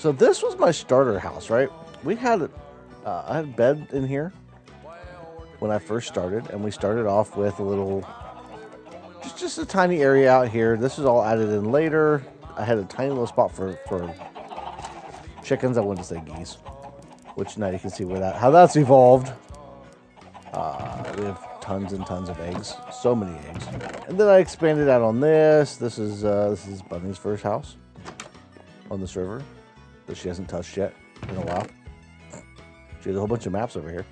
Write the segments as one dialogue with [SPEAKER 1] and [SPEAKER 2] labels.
[SPEAKER 1] So this was my starter house, right? We had I had a bed in here when I first started, and we started off with a little, just a tiny area out here. This is all added in later. I had a tiny little spot for chickens. I wanted to say geese, which now you can see how that's evolved. We have tons and tons of eggs, so many eggs. And then I expanded out on this. This is Bunny's first house on the server that she hasn't touched yet in a while. She has a whole bunch of maps over here.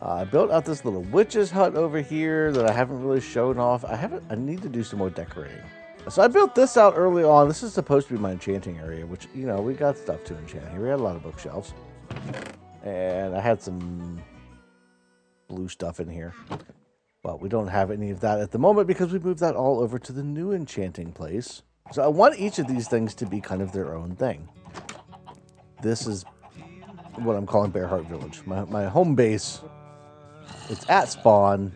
[SPEAKER 1] I built out this little witch's hut over here that I haven't really shown off. I need to do some more decorating. So I built this out early on. This is supposed to be my enchanting area, which, you know, we got stuff to enchant here. We had a lot of bookshelves. And I had some blue stuff in here. But we don't have any of that at the moment because we moved that all over to the new enchanting place. So I want each of these things to be kind of their own thing. This is what I'm calling Bearheart Village. My home base. It's at spawn.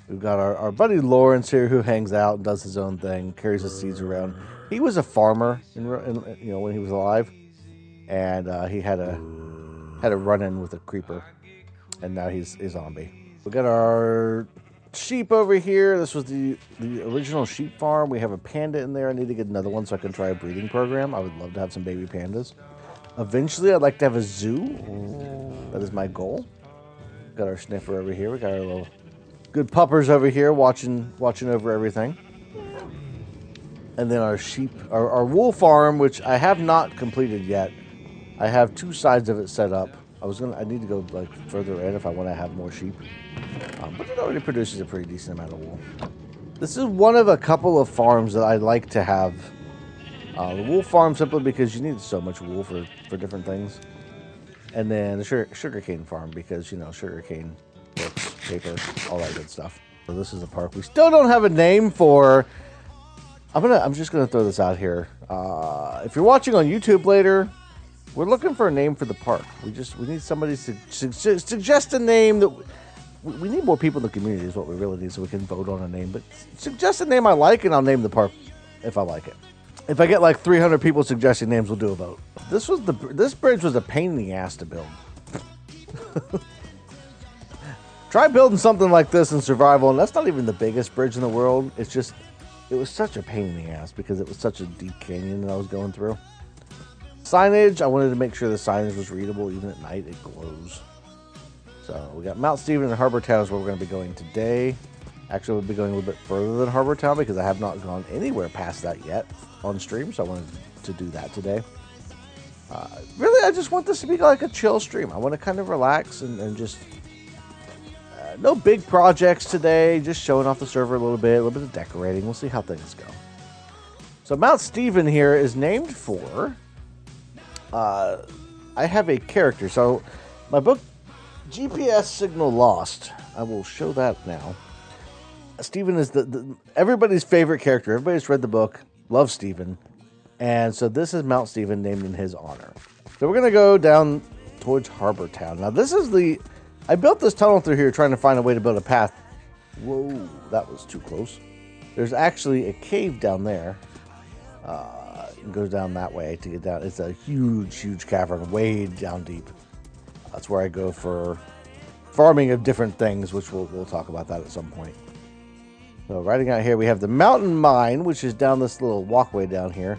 [SPEAKER 1] We've got our buddy Lawrence here who hangs out and does his own thing, carries his seeds around. He was a farmer, when he was alive, and he had a run-in with a creeper, and now he's a zombie. We got our sheep over here. This was the original sheep farm. We have a panda in there. I need to get another one so I can try a breeding program. I would love to have some baby pandas. Eventually, I'd like to have a zoo. That is my goal. Got our sniffer over here. We got our little good puppers over here watching over everything. And then our sheep, our wool farm, which I have not completed yet. I have two sides of it set up. I need to go like further in if I want to have more sheep. But it already produces a pretty decent amount of wool. This is one of a couple of farms that I like to have. The wool farm simply because you need so much wool for different things. And then the sugarcane farm because, you know, sugarcane, books, paper, all that good stuff. So this is a park we still don't have a name for. I'm just gonna throw this out here. If you're watching on YouTube later, we're looking for a name for the park. We need somebody to suggest a name that we need more people in the community is what we really need so we can vote on a name. But suggest a name I like and I'll name the park if I like it. If I get like 300 people suggesting names, we'll do a vote. This bridge was a pain in the ass to build. Try building something like this in survival, and that's not even the biggest bridge in the world. It was such a pain in the ass because it was such a deep canyon that I was going through. Signage, I wanted to make sure the signage was readable. Even at night, it glows. So we got Mount Stephen and Harbor Town is where we're going to be going today. Actually, we'll be going a little bit further than Harbor Town because I have not gone anywhere past that yet on stream, so I wanted to do that today. Really, I just want this to be like a chill stream. I want to kind of relax and just... no big projects today, just showing off the server a little bit of decorating. We'll see how things go. So Mount Stephen here is named for... I have a character. So my book, GPS Signal Lost. I will show that now. Stephen is everybody's favorite character. Everybody's read the book, loves Stephen. And so this is Mount Stephen named in his honor. So we're going to go down towards Harbor Town. Now this is I built this tunnel through here trying to find a way to build a path. Whoa, that was too close. There's actually a cave down there. It goes down that way to get down. It's a huge, huge cavern way down deep. That's where I go for farming of different things, which we'll talk about that at some point. So riding out here, we have the mountain mine, which is down this little walkway down here.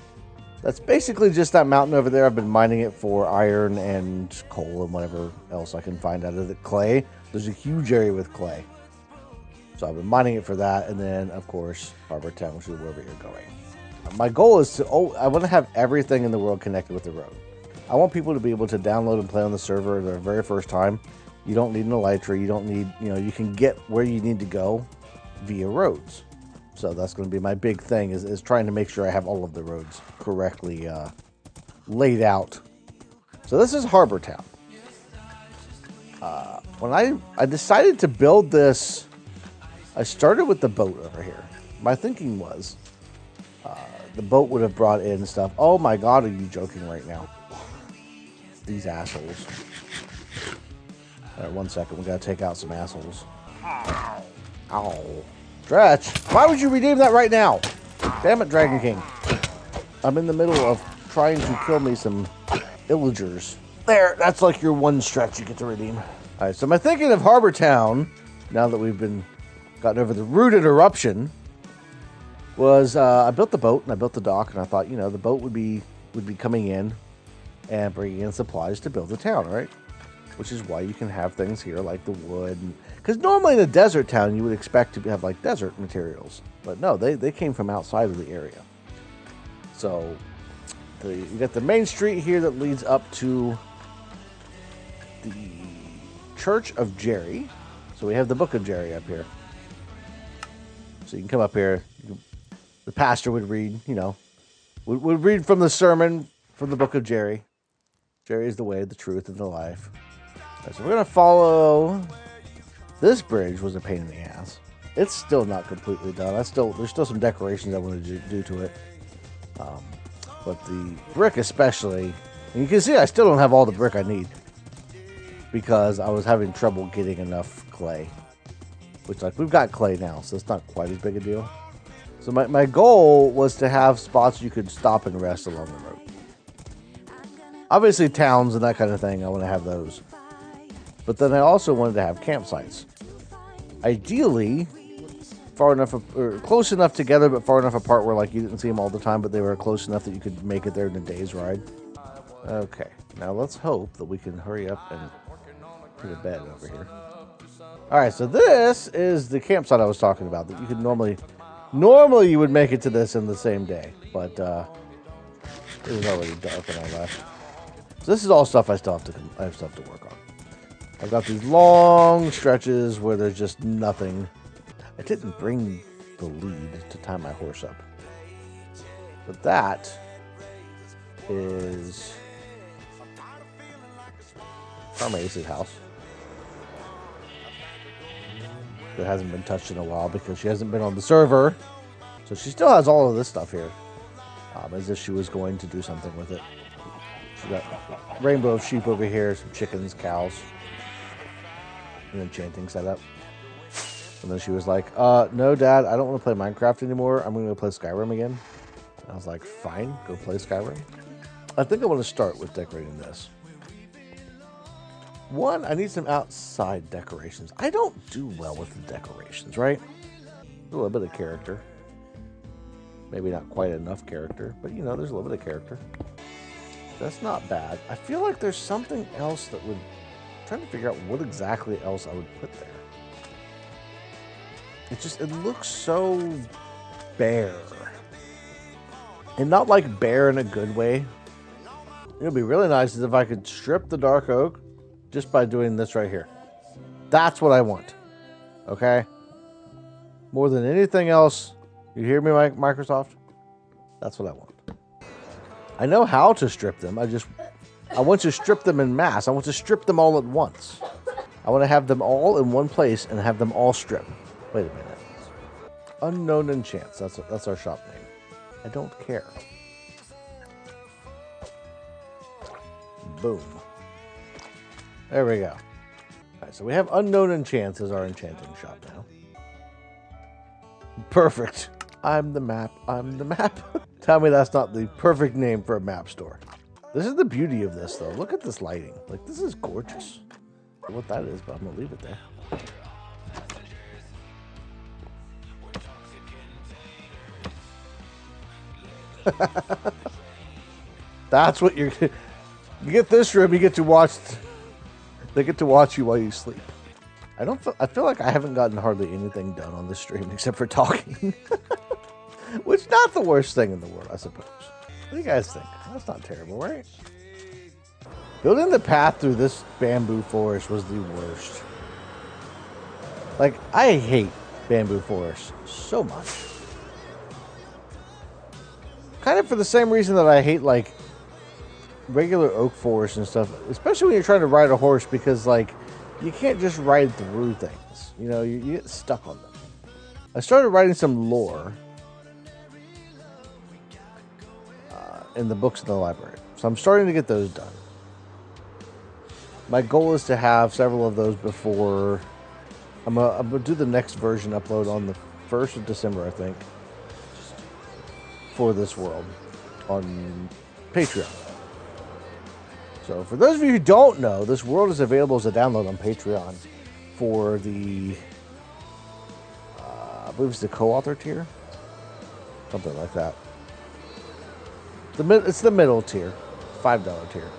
[SPEAKER 1] That's basically just that mountain over there. I've been mining it for iron and coal and whatever else I can find out of it. Clay. There's a huge area with clay. So I've been mining it for that. And then, of course, Harbor Town, which is wherever you're going. My goal is I want to have everything in the world connected with the road. I want people to be able to download and play on the server their very first time. You don't need an elytra. You don't need, you can get where you need to go via roads. So that's going to be my big thing is trying to make sure I have all of the roads correctly laid out. So this is Harbor Town. When I decided to build this, I started with the boat over here. My thinking was the boat would have brought in stuff. Oh my God, are you joking right now? These assholes. All right, 1 second. We got to take out some assholes. Ow. Stretch, why would you redeem that right now? Damn it, Dragon King. I'm in the middle of trying to kill me some Illagers. There, that's like your one stretch you get to redeem. All right, so my thinking of Harbor Town, now that we've gotten over the rude interruption, was I built the boat and I built the dock, and I thought, you know, the boat would be coming in and bringing in supplies to build the town, right? Which is why you can have things here like the wood, because normally in a desert town you would expect to have like desert materials, but no, they came from outside of the area. So you got the main street here that leads up to the Church of Jerry. So we have the Book of Jerry up here. So you can come up here. The pastor would read, you know, would read from the sermon from the Book of Jerry. Jerry is the way, the truth, and the life. Right, so we're going to follow. This bridge was a pain in the ass. It's still not completely done. There's still some decorations I want to do to it. But the brick especially, and you can see I still don't have all the brick I need, because I was having trouble getting enough clay. Which, like, we've got clay now, so it's not quite as big a deal. So my goal was to have spots you could stop and rest along the road. Obviously towns and that kind of thing, I want to have those. But then I also wanted to have campsites. Ideally, far enough, or close enough together, but far enough apart where, like, you didn't see them all the time, but they were close enough that you could make it there in a day's ride. Okay, now let's hope that we can hurry up and put a bed over here. Alright, so this is the campsite I was talking about, that you could normally you would make it to this in the same day, but it was already dark when I left. So this is all stuff I have stuff to work on. I've got these long stretches where there's just nothing. I didn't bring the lead to tie my horse up. But that is Farmer Ace's house. That hasn't been touched in a while because she hasn't been on the server. So she still has all of this stuff here. As if she was going to do something with it. She got a rainbow of sheep over here, some chickens, cows. An enchanting setup. And then she was like, no, Dad, I don't want to play Minecraft anymore. I'm going to go play Skyrim again. And I was like, fine, go play Skyrim. I think I want to start with decorating this. One, I need some outside decorations. I don't do well with the decorations, right? A little bit of character. Maybe not quite enough character, but, you know, there's a little bit of character. That's not bad. I feel like there's something else that would... I'm trying to figure out what exactly else I would put there. It looks so bare. And not like bare in a good way. It would be really nice if I could strip the dark oak just by doing this right here. That's what I want. Okay? More than anything else, you hear me, Microsoft? That's what I want. I know how to strip them. I want to strip them en masse. I want to strip them all at once. I want to have them all in one place and have them all stripped. Wait a minute. Unknown Enchants. That's our shop name. I don't care. Boom. There we go. All right, so we have Unknown Enchants as our enchanting shop now. Perfect. I'm the map. I'm the map. Tell me that's not the perfect name for a map store. This is the beauty of this, though. Look at this lighting. Like, this is gorgeous. I don't know what that is, but I'm going to leave it there. That's what you get this room, you get to watch. They get to watch you while you sleep. I feel like I haven't gotten hardly anything done on this stream except for talking. Which not the worst thing in the world, I suppose. What do you guys think? That's not terrible, right? Building the path through this bamboo forest was the worst. Like, I hate bamboo forests so much. Kind of for the same reason that I hate, like, regular oak forests and stuff. Especially when you're trying to ride a horse, because, like, you can't just ride through things. You know, you get stuck on them. I started writing some lore in the books in the library. So I'm starting to get those done. My goal is to have several of those before... I'm gonna do the next version upload on the 1st of December, I think. For this world. On Patreon. So for those of you who don't know, this world is available as a download on Patreon for the, I believe it's the co-author tier, something like that. It's the middle tier, $5 tier.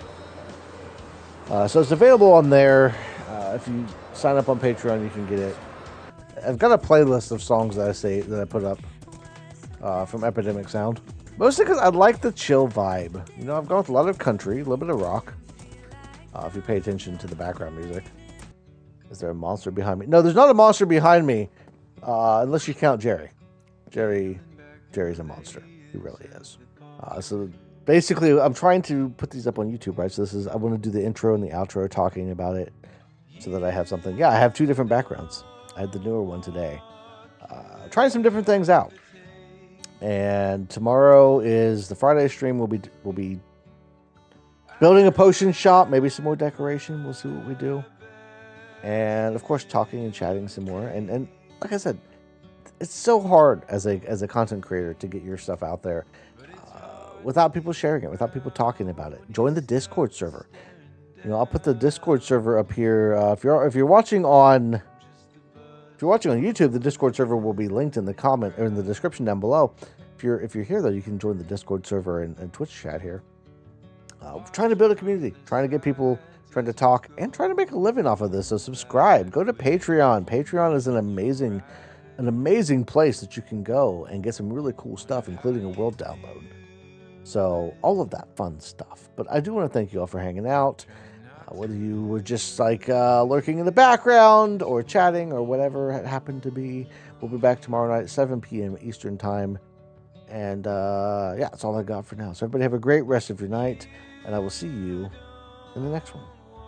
[SPEAKER 1] So it's available on there. If you sign up on Patreon, you can get it. I've got a playlist of songs that I put up from Epidemic Sound. Mostly because I like the chill vibe. You know, I've gone with a lot of country, a little bit of rock. If you pay attention to the background music. Is there a monster behind me? No, there's not a monster behind me, unless you count Jerry. Jerry's a monster. He really is. So basically, I'm trying to put these up on YouTube, right? So I want to do the intro and the outro talking about it so that I have something. Yeah, I have 2 different backgrounds. I had the newer one today. Trying some different things out. And tomorrow is the Friday stream. We'll be building a potion shop, maybe some more decoration. We'll see what we do. And of course, talking and chatting some more. And like I said, it's so hard as a content creator to get your stuff out there without people sharing it, without people talking about it. Join the Discord server. You know, I'll put the Discord server up here. If you're watching on YouTube, the Discord server will be linked in the comment or in the description down below. If you're here though, you can join the Discord server and Twitch chat here. Trying to build a community, trying to get people, trying to talk, and trying to make a living off of this. So subscribe. Go to Patreon. Patreon is an amazing place that you can go and get some really cool stuff, including a world download. So all of that fun stuff. But I do want to thank you all for hanging out. Whether you were just like lurking in the background or chatting or whatever it happened to be. We'll be back tomorrow night at 7 p.m. Eastern time. And yeah, that's all I got for now. So everybody have a great rest of your night. And I will see you in the next one.